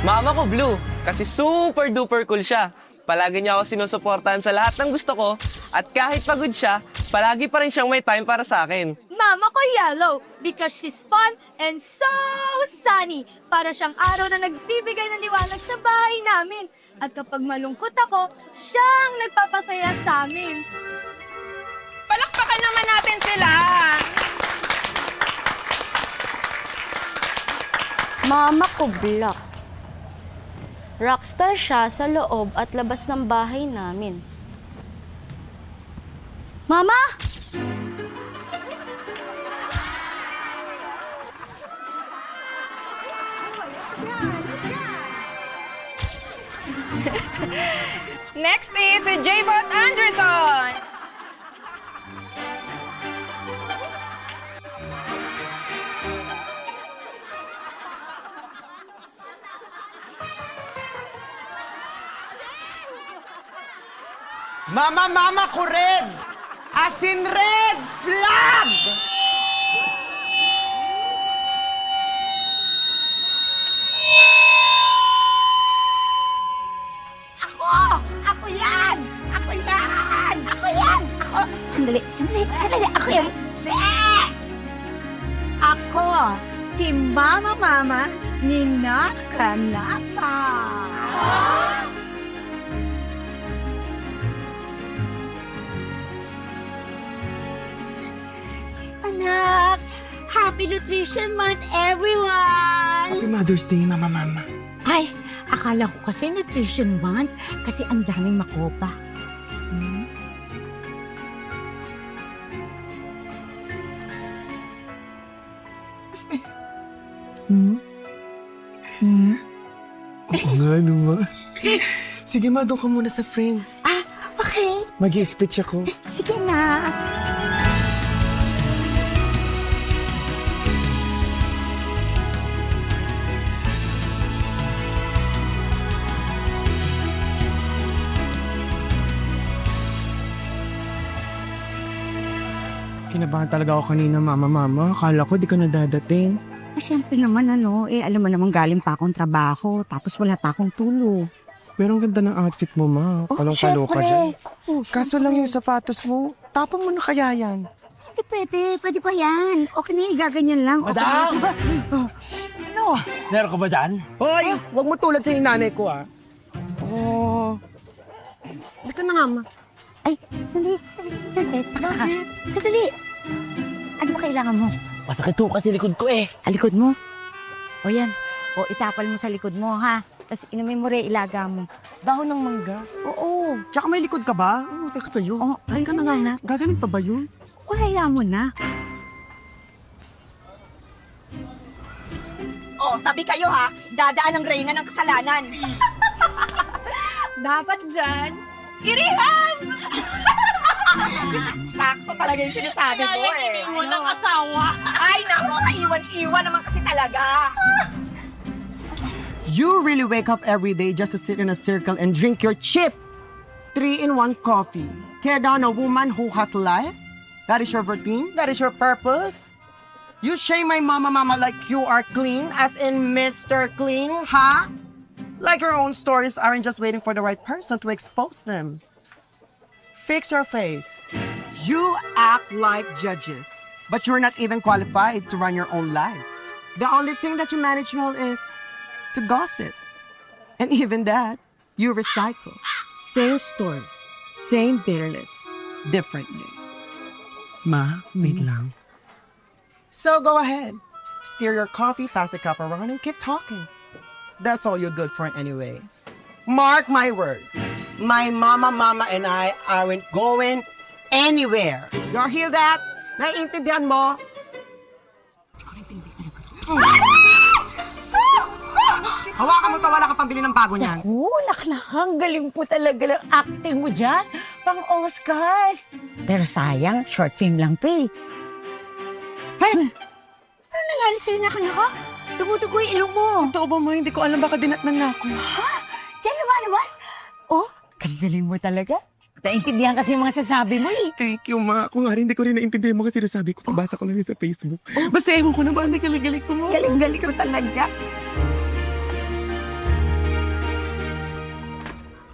Mama ko, Blue, kasi super duper cool siya. Palagi niya ako sinusuportahan sa lahat ng gusto ko at kahit pagod siya, palagi pa rin siyang may time para sa akin. Mama ko Yellow because she's fun and so sunny. Para siyang araw na nagbibigay ng liwanag sa bahay namin. At kapag malungkot ako, siyang nagpapasaya sa amin. Palakpakan naman natin sila! Mama ko Black. Rockstar siya sa loob at labas ng bahay namin. Mama! Next is J-Bot Anderson! Mama ko red! As in red flag! Ako yan! Ako yan! Ako yan! Ako! Sandali! Ako yan! Ako, si Mama ni Naka. Anak! Happy Nutrition Month, everyone! Happy Mother's Day, Mama. Ay, akala ko kasi Nutrition Month kasi ang daming makopa. Oo nga, Ma. Sige, Ma, doon ka muna sa frame. Ah, okay. Mag-i-speech ako. Sige na. Kinabahan talaga ako kanina, Mama. Akala ko di ka nadadating. Siyempre naman alam mo naman galing pa akong trabaho, tapos wala pa akong tulog. Pero ang ganda ng outfit mo, Ma. Palong-paloka dyan. Kaso lang yung sapatos mo, tapon mo na kaya yan. Pwede pa yan. Okay na yung gaganyan lang. Madam! Okay, ano? Meron ka ba dyan? Hoy, wag mo tulad sa yung nanay ko, ah. Oh. Halika na nga, Ma. Ay, sandali. Sandali. Ano ba kailangan mo? Masakit ho kasi likod ko eh. Likod mo? O yan. O itapal mo sa likod mo, ha? Tapos inumin mo rin, ilaga mo. Dahon ng mangga. Oo. Tsaka may likod ka ba? Oo, sakit sa'yo. Oo, Halika na nga, anak. Gagaling pa ba yun? O, hayaan mo na. Oh, tabi kayo ha. Dadaan ang reyna ng kasalanan. Dapat dyan, I-rehab! Sakto talaga yung sinasabi mo eh. Walang asawa. Ay, naku, kaiwan-iwan naman kasi talaga. You really wake up every day just to sit in a circle and drink your cheap 3-in-1 coffee. Tear down a woman who has life? That is your routine? That is your purpose? You shame my mama like you are clean, as in Mr. Clean, huh? Like your own stories aren't just waiting for the right person to expose them. Fix your face. You act like judges, but you're not even qualified to run your own lives. The only thing that you manage well is to gossip. And even that, you recycle. Same stories, same bitterness, differently. Ma, wait lang. So go ahead. Stir your coffee, pass the cup around, and keep talking. That's all you're good for anyways. Mark my word. My mama and I aren't going anywhere. You hear that? Naiintindihan mo? Hawakan mo to, wala ka pambili ng bago niyan. Naklahang galing po talaga ng acting mo dyan. Pang Oscars. Pero sayang, short film lang to eh. Hey! Ano nangyari sa'yo, naka? Tumutugo yung ilong mo. Totoo ba, Ma? Hindi ko alam, baka dinatnan na ako. Diyan lumalabas? Oh, galing mo talaga. Naintindihan kasi yung mga sasabi mo eh. Thank you, Ma. Kung nga rin, hindi ko rin naintindihan mo kasi sinasabi ko. Nabasa ko lang yun sa Facebook. Basta ewan ko na ba, hindi galing ko mo. Galing-galing mo talaga.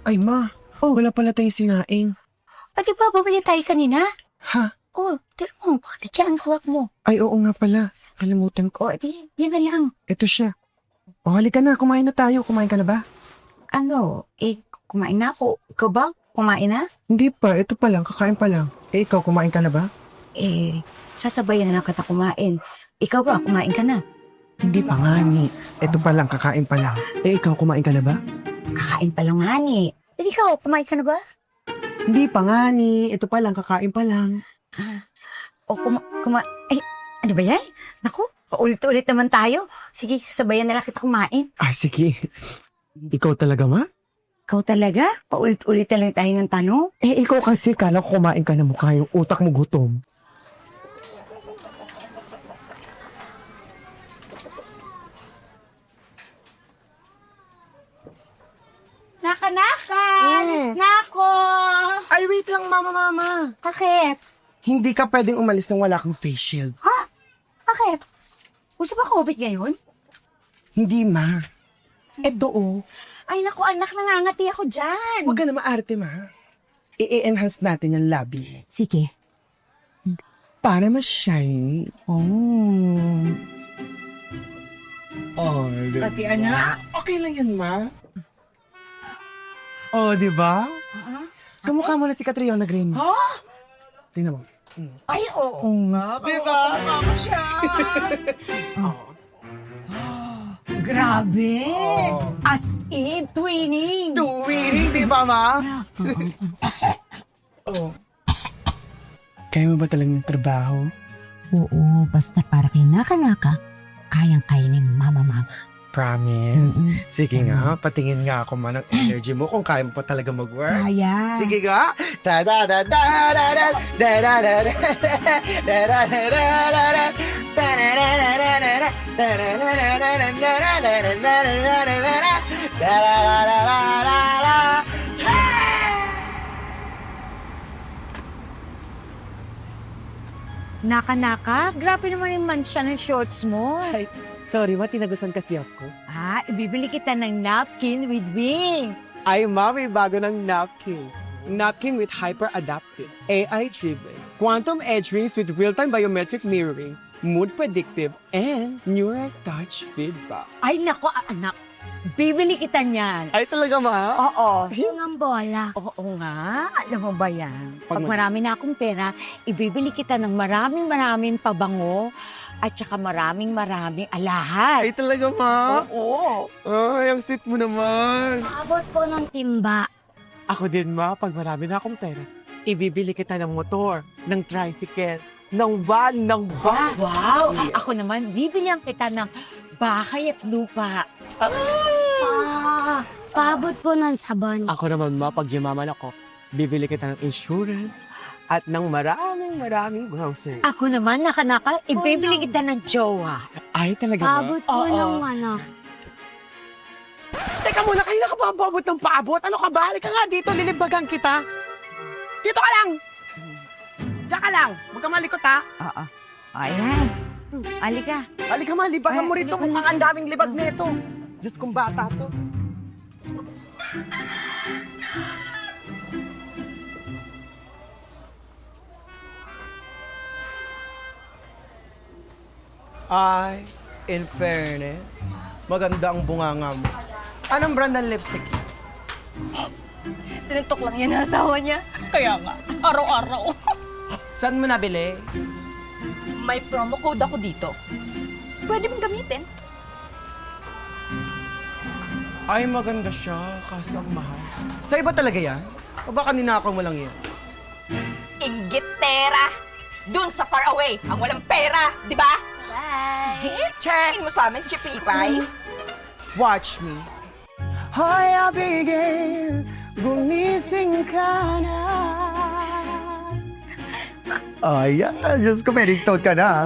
Ay, ma. Wala pala tayong sinaing. At di ba, bumili tayo kanina? Ha? Oh, tira mo. Diyan, hawak mo. Ay, oo nga pala. Kalimutan ko. Oh, di, yan na lang. Ito siya. O, halika na. Kumain na tayo. Kumain ka na ba? Ano, kumain na ako. Ikaw ba? Kumain na? Hindi pa. Ito pa lang. Kakain pa lang. Ikaw, kumain ka na ba? Sasabayan na lang kita kumain. Ikaw ba, kumain ka na? Hindi pa nga, ni. Ito pa lang. Kakain pa lang. Ikaw, kumain ka na ba? Kakain pa lang nga ni. Ikaw, kumain ka na ba? Hindi pa nga, ni. Ito pa lang. Kakain pa lang. O ano ba yan? Naku, paulit-ulit naman tayo. Sige, sasabayan na lang kita kumain. Ah, sige. Ikaw talaga, ma? Ikaw talaga? Paulit-ulit na lang tayo ng tanong? Ikaw kasi. Kala ko kumain ka na mukha yung utak mo gutom. Naka-naka! Alis na ako! Ay, wait lang, mama. Bakit? Hindi ka pwedeng umalis nang wala kang face shield. Ha? Bakit? Gusto ba COVID ngayon? Hindi, ma. Eto, oh. Ay, naku, anak, nangangati ako dyan. Huwag ka na maarte, ma. I-enhance natin yung labi. Sige. Para mas shiny. Oh, Pati anak. okay lang yan, ma. Oh, di ba? Kamukha mo na si Catriona Green. Ha? Tingnan mo. Ay, oo nga. Di ba? Mama siya. Grabe. Oh. As in, twinning. Tuwiring, di ba, ma? Oh. Kaya mo ba talagang trabaho? Oo, basta para kay Naka-Naka, kayang-kaya ni Mama. Promise. Sige nga, patingin nga ako man ng energy mo kung kaya mo pa talaga mag-work. Kaya. Sige nga. Ta-da-da-da-da-da, da-da-da-da, da-da-da-da-da, ta-da-da-da-da-da, ta-da-da-da-da-da, da-da-da-da-da-da. Naka-Naka, grabe naman yung mansya ng shorts mo. Ay, sorry, ma, tinagusan kasi ako. Ibibili kita ng napkin with wings. Ay, ma, may bago ng napkin. Napkin with hyper-adaptive, AI-driven, quantum edge rings with real-time biometric mirroring, mood predictive, and neural touch feedback. Ay, nako, anak. Bibili kita niyan. Ay, talaga, ma? Oo. Yung ang bola. Oo nga. Alam mo ba yan? Pag Pag marami na akong pera, ibibili kita ng maraming pabango at saka maraming alahas. Ay, talaga, ma? Oo. Ay, ang sweet mo naman. Abot po ng timba. Ako din, ma, pag marami na akong pera, ibibili kita ng motor, ng tricycle, ng van, ng bag. Wow! Yes. Ako naman, bibilihan kita ng bahay at lupa. Paabot po ng sabon. Ako naman, ma, pag yumaman ako, bibili kita ng insurance at ng maraming groceries. Ako naman, Naka-Naka, ibibili kita ng jowa. Ay, talaga, ma? Paabot po ng ano. Teka muna, kanina ka pa paabot ng paabot. Ano ka ba? Halika nga dito, lilibagan kita. Dito ka lang! Diyan ka lang. Huwag ka malikot, ha? Oo. Ayan. Alika. Halika ma, libagan mo rito. Mukhang ang daming libag nito. Diyos kong bata to. Ay, in fairness, maganda ang bunganga mo. Anong brand ng lipstick? Tinagtok lang yan ang asawa niya. Kaya nga, araw-araw. Saan mo nabili? May promo code ako dito. Pwede mong gamitin. Ay, maganda siya, kaso ang mahal. Sa iba talaga yan? O baka ninakaw mo lang yan? Inggitera! Dun sa far away, ang walang pera, di ba? Check! Tingin mo sa amin, Chipipay. Watch me. Hoy, Abigail, gumising ka na. Ay, Diyos ko, may ringtone ka na, ha?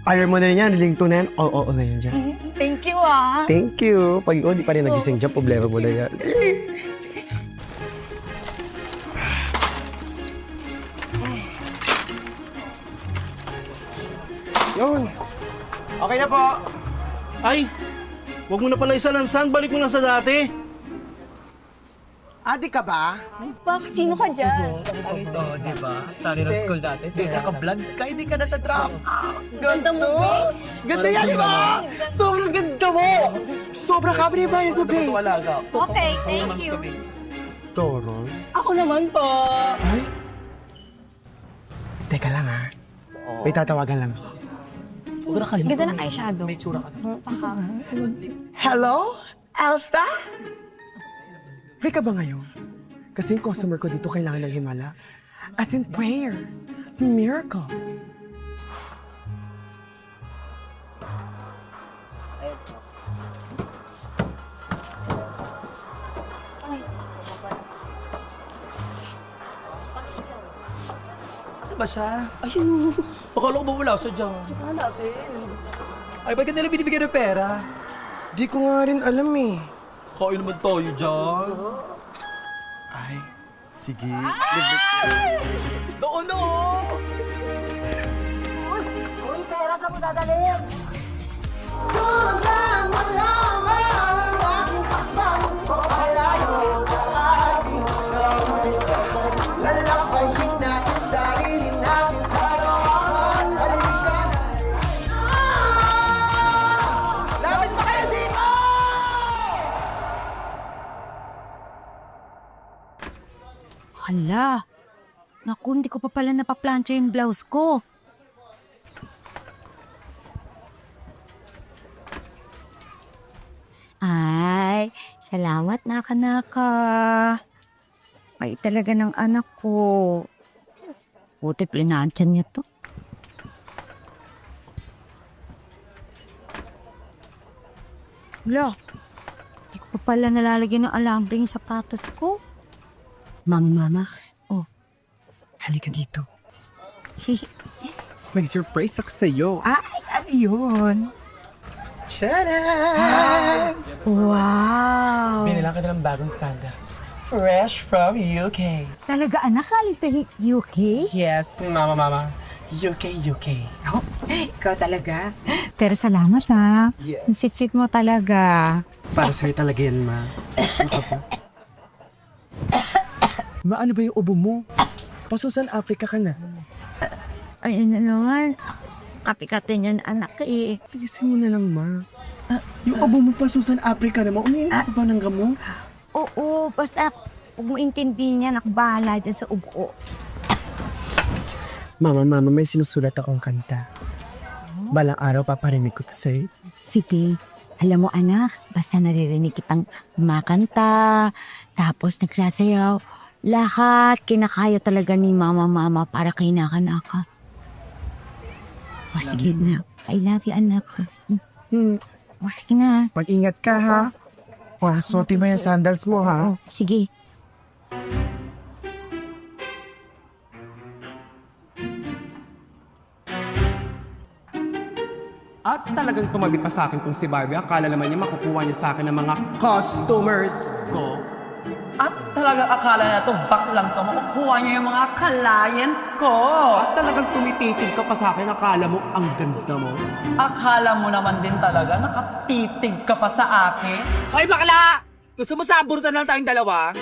Ayaw mo na rin yan, ringtone na yan. Oo na yan dyan. Thank you, ah. Thank you. Pag ikaw di pa rin nagising dyan, problema mo na yan. Yun. Okay na po. Ay, wag mo na pala isalansan. Balik mo na sa dati. Adi ka ba? Bak, sino ka dyan? Oo, di ba? Tari ng school dati. Kaya ka-vlog ka, hindi ka na sa drop. Ganda mo, Be. Ganda yan, di ba? Sobrang ganda mo! Sobrang kabri ba yung gabi? Wala ka. Okay, thank you. Toro? Ako naman po. Ay? Teka lang ha. May tatawagan lang. Huwag na kayo. Ganda ng eyeshadow. May tsura ka. Hello? Elsa? Free ka ba ngayon? Kasi yung customer ko dito kailangan ng himala. As in prayer. Miracle. Asa ba siya? Ayun. Akala ko ba wala siya dyan? Wala natin. Ay, ba't ka nila binibigyan ng pera? Di ko nga rin alam eh. Kain naman tayo dyan. Ay, sige. Doon no! Lalapayin natin sarili natin karoon. Halika na. Lapit pa kayo dito! Hala. Naku, hindi ko pa pala napaplansya yung blouse ko. Ay, salamat naka-naka. Ay, talaga ng anak ko. Buti plinansya niya to. Hala, hindi ko pa pala nalalagyan ng alambre yung sapatos ko. Mama. Oh. Halika dito. May surprise ako sa'yo. Ay, ano yun? Tcharam! Wow! Binilang ka na ng bagong sandals. Fresh from UK. Talaga anak, galing UK? Yes, mama. UK. Oh, ikaw talaga? Pero salamat ha. Ang sit-sit mo talaga. Para sa'yo talaga yan, ma. Ano ka ba? Ma, ano ba yung ubo mo? Pasusan Africa ka na. Ay, ano naman. Kati-kati niyan anak eh. Tigisin mo na lang, ma. Yung ubo mo pasusan Africa na, ma. Umiinom ka ba ng gamot? Oo, basta huwag mo intindihin niya, nakabahala dyan sa ubo. Mama, may sinusulat akong kanta. Balang araw paparinig ko to sa'yo. Sige, alam mo anak, basta naririnig kitang makanta, tapos nagsasayaw, lahat kinakaya talaga ni mama para kay naka-naka. O sige na, I love you anak. O sige na. Mag-ingat ka, ha? Suotin mo yung sandals mo, ha? Sige. At talagang tumabi pa sa akin kung si Barbie. Akala naman niya makukuha niya sa akin ng mga customers ko. At talagang akala na to, back lang to. Makukuha niya yung mga clients ko. At talagang tumititig ka pa sa akin. Akala mo ang ganda mo. Akala mo naman din talaga, nakatitig ka pa sa akin. Hoy bakla! Gusto mo sabunutan lang tayong dalawa?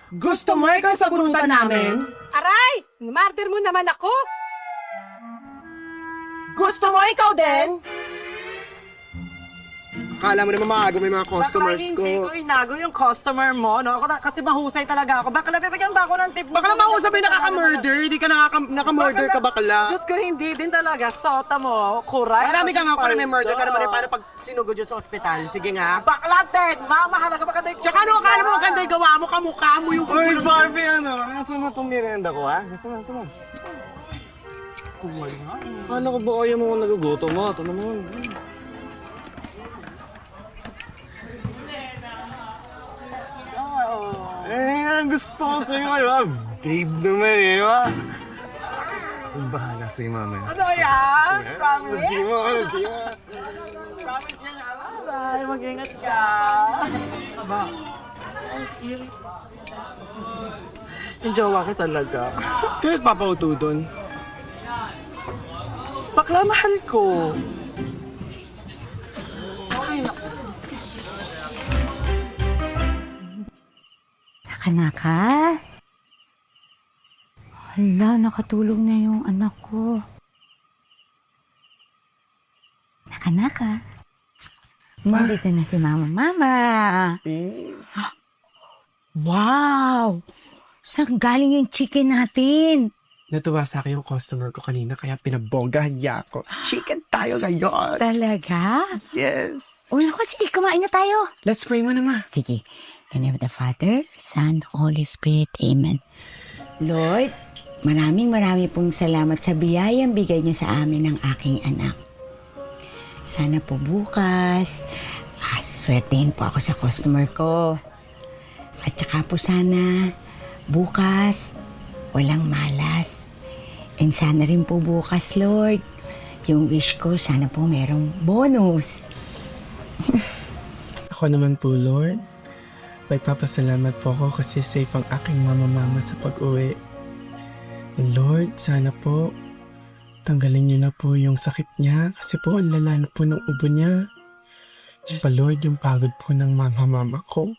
Gusto mo ikaw sa bunutan namin? Aray! Martyr mo naman ako! Gusto mo ikaw din? Akala mo naman maaga may mga customers ko. Hindi ko inago yung customer mo, no? Kasi mahusay talaga ako. Bakla, bibigyan ba ako ng tip? Bakla mausap yung nakaka-murder. Hindi ka naka-murder ka bakla. Diyos ko, hindi din talaga. Sota mo, kuray. Marami ka nga ako na may murder ka naman. Paano pag sinugod yun sa ospital? Sige nga. Bakla, Ted! Mahalaga ba ka tayo? Tsaka ano akala mo maganda yung gawa mo? Kamukha mo yung Uy, Barbie, ano? Nasaan na itong merienda ko, ha? Nasaan? Paano ko ba kaya mo nagugutom mo? Ito naman. Ang gusto ko sa'yo ngayon. Babe naman, eh, ma. Ang bahala sa'yo, mama. Ano yan? Promise? Hindi mo. Promise yan, bye. Mag-ingat ka. Ba? Yung jowa ka talaga. Kaya nagpapauto doon. Bakla, mahal ko. Ay, naku. Nakanaka? Hala, nakatulog na yung anak ko. Nakanaka? Nandito na si Mama. Mama! Wow! Saan galing yung chicken natin? Natuwa sa akin yung customer ko kanina kaya pinabonggahan niya ako. Chicken tayo ngayon. Talaga? Yes. O naku, sige, kumain na tayo. Let's pray muna, ma. Sige. In the name of the Father, Son, Holy Spirit. Amen. Lord, maraming pong salamat sa biyayang bigay niyo sa amin ng aking anak. Sana po bukas, swertein po ako sa customer ko. At saka po sana, bukas, walang malas. And sana rin po bukas, Lord, yung wish ko, sana po merong bonus. Ako naman po, Lord. Nagpapasalamat po ako kasi safe ang aking mama sa pag-uwi. And Lord, sana po tanggalin niyo na po yung sakit niya kasi po ang lala na po ng ubo niya. Pa Lord, yung pagod po ng mama ko.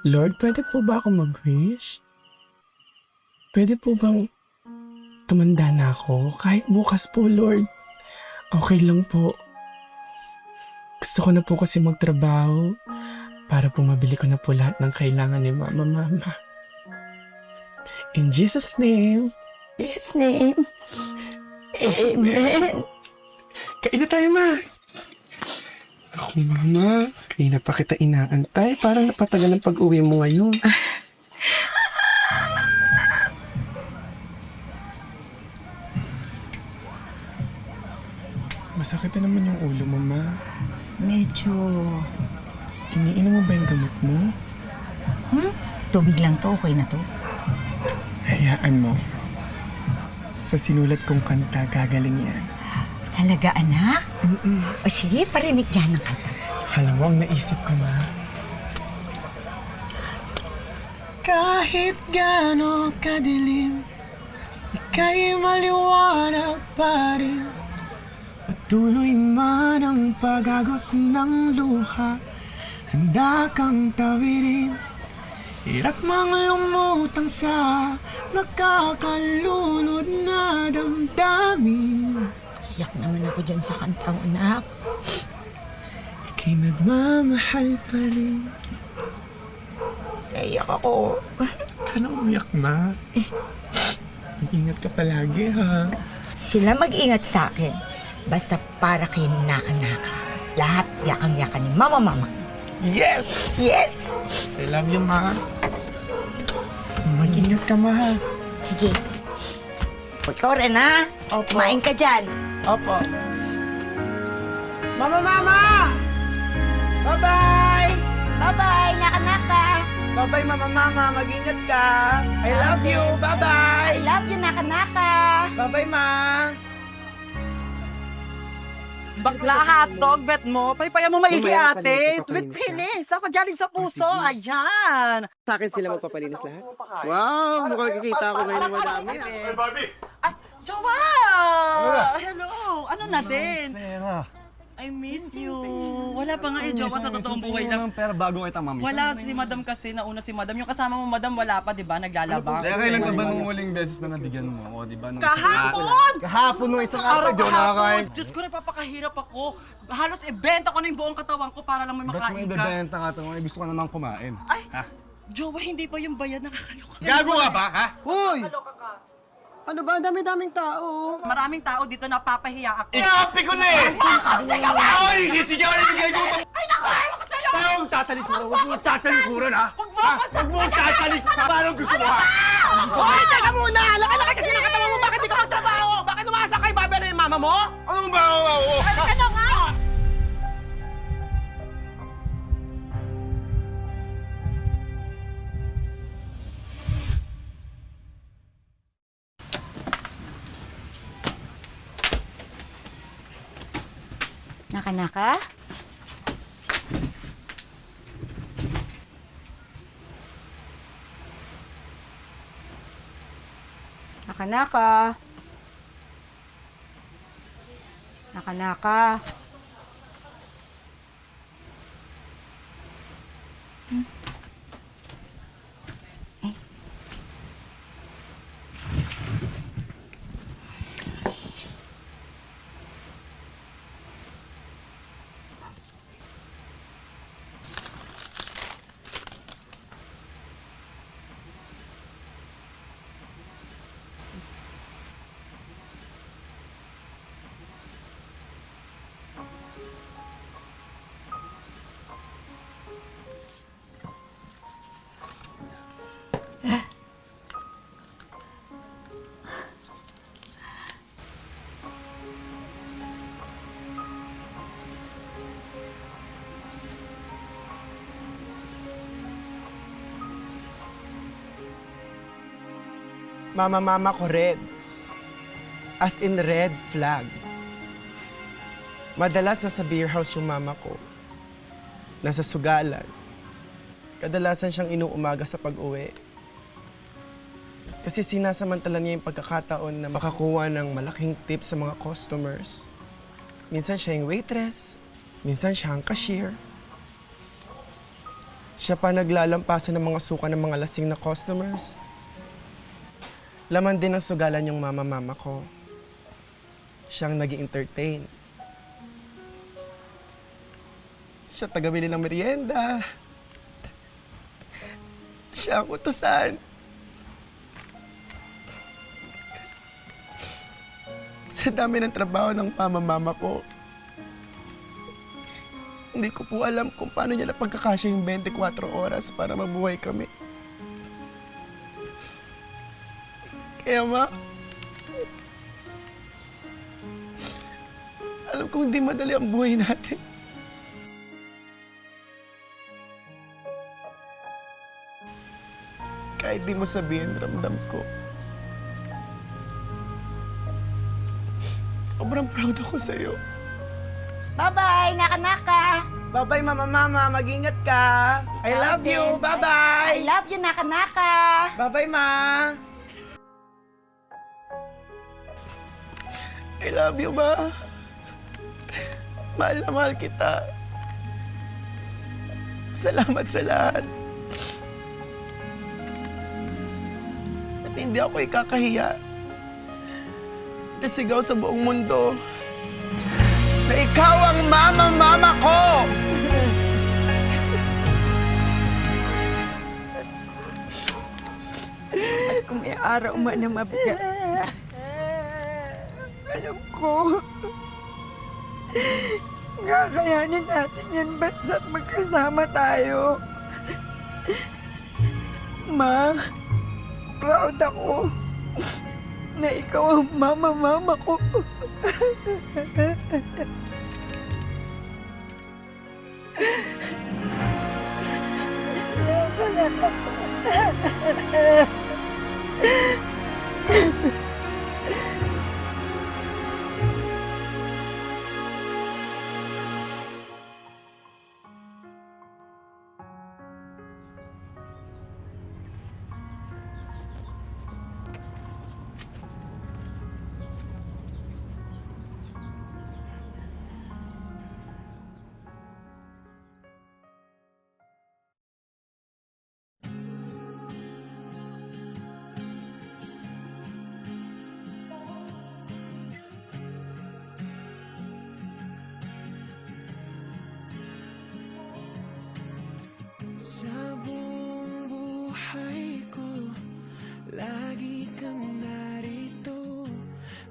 Lord, pwede po ba ako mag-wish? Pwede po bang tumanda na ako? Kahit bukas po, Lord. Okay lang po. Gusto ko na po kasi magtrabaho para po mabili ko na po lahat ng kailangan ni mama. In Jesus' name. Jesus' name. Amen. Kain na tayo, ma. Ako, mama. Kanina pa kita inaantay. Parang napatagal ang pag-uwi mo ngayon. Masakit na naman yung ulo mo, ma. Medyo... Iniinom mo ba yung gamot mo? Tubig lang to, okay na to. Hayaan mo. Sa sinulat kong kanta, gagaling yan. Talaga, anak? O sige, parinig yan ng kanta. Alam mo, ang naisip ko, ma. Kahit gaano kadilim, ika'y maliwanag pa rin. Patuloy man ang pagagos ng luha, handa kang tawirin. Hirap mang lumutang sa nakakalunod na damdamin. Iyak naman ako dyan sa kantang, anak. Ika'y nagmamahal pa rin. Iyak ako. Ka na umiyak, ma. Mag-ingat ka palagi, ha? Sila mag-ingat sa akin. Basta para kay Nakanaka. Lahat yakang-yakan ni Mama. Yes! Yes! I love you, ma. Mag-ingat ka, ma. Sige. Ikaw rin, ha? Opo. Kumain ka dyan. Opo. Mama! Bye-bye! Bye-bye, Nakanaka. Bye-bye, mama. Mag-ingat ka. I love you. Bye-bye. I love you, Nakanaka. Bye-bye, ma. Bakla hotdog, bet mo. Paypaya mo maigi Mamaya ate. papalinis, With papalinis feelings. Ako galing sa puso. Ayan. Sa akin sila magpapalinis lahat? Wow! Mukhang kikita ako ngayon ng madami. Ah, Jowa! Hello! Ano na din? Pera. I miss you. Wala pa nga eh, Jowa, sa totoong buhay lang. Pera bago kita mami. Wala si Madam kasi, nauna si Madam. Yung kasama mo, Madam, wala pa, di ba? Naglalabang. Kaya kailan ka ba nung huling beses na nabigyan mo? O, di ba? Nung Kahapon! Kahapon nung isang araw, di ako nakakain. Diyos ko, nagpapakahirap ako. Halos ibenta ko na yung buong katawan ko para lang may Ba't mo makain ka. ibebenta ka ito? Gusto ko naman kumain. Ay! Ha? Jowa, hindi pa yung bayad, nakakaloka. Gago ka ba, ha? Hoy! Nakakaloka ka. Ano ba? Ang dami-daming tao. Maraming tao dito napapahiya ako. Inapi ko na eh! Ay, sisigaw na bigay ko itong... Ay, naku! Ano ko sa'yo? Tayo ang tatalikuran! Huwag mong tatalikuran, ha? Huwag mo ako Huwag mong tatalikuran! Paano gusto mo, ha? Hoy! Teka muna! Laki-laki kasi ng katawan mo! Bakit di ka magtrabaho? Bakit umasa kay babero yung mama mo? Anong ba? Ano nga? Nakanaka? Nakanaka? Nakanaka? Mama ko red. As in red flag. Madalas nasa beer house yung mama ko. Nasa sugalan. Kadalasan siyang inuumaga sa pag-uwi. Kasi sinasamantala niya yung pagkakataon na makakuha ng malaking tip sa mga customers. Minsan siya yung waitress, minsan siya ang cashier. Siya pa naglalampaso ng mga suka ng mga lasing na customers. Laman din ng sugalan yung mama ko. Siyang nag-entertain. Siya taga-bili ng merienda. Siya ang utusan. Sa dami ng trabaho ng mama ko, hindi ko po alam kung paano niya napagkakasya yung 24 oras para mabuhay kami. Kaya alam ko hindi madali ang buhay natin. Kahit di mo sabihin, ramdam ko. Sobrang proud ako sa'yo. Bye-bye, naka-naka. Bye-bye, mama. Mag-ingat ka. I love you. Bye-bye. I love you, naka-naka. Bye-bye, ma. I love you, ma. Mahal na mahal kita. Salamat sa lahat. At hindi ako ikakahiya. Tisigaw sa buong mundo na ikaw ang mama ko! At kung may araw man na mabigat, alam ko, kakayanin natin yan basta't magkasama tayo. Ma, proud ako na ikaw ang mama ko. Sa buong buhay ko, lagi kang narito.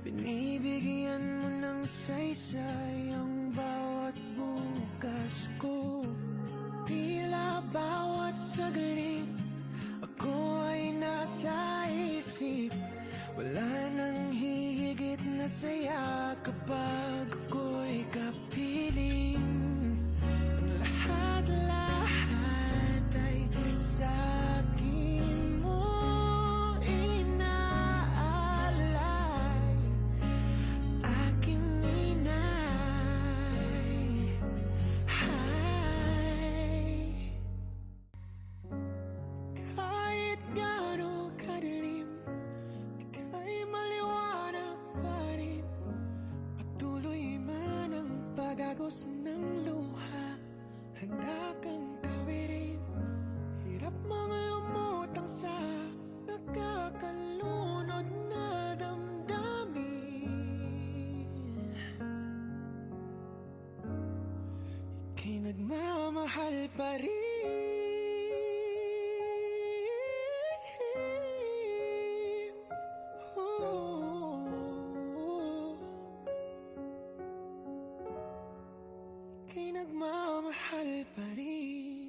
Binibigyan mo ng saysay ang bawat bukas ko. Tila bawat saglit, ako ay nasa isip. Wala nang hihigit na saya kapag ako'y kapiling. Ang lahat-lahat ay sa'kin mo inaalay. Aking inay, kahit gaano kadilim, ika'y maliwanag pa rin. Patuloy man ang pag-agos ng luha, handa kang tawirin. Hirap mang lumutang sa nakakalunod na damdamin. Ika'y nagmamahal pa rin. Ika'y nagmamahal pa rin.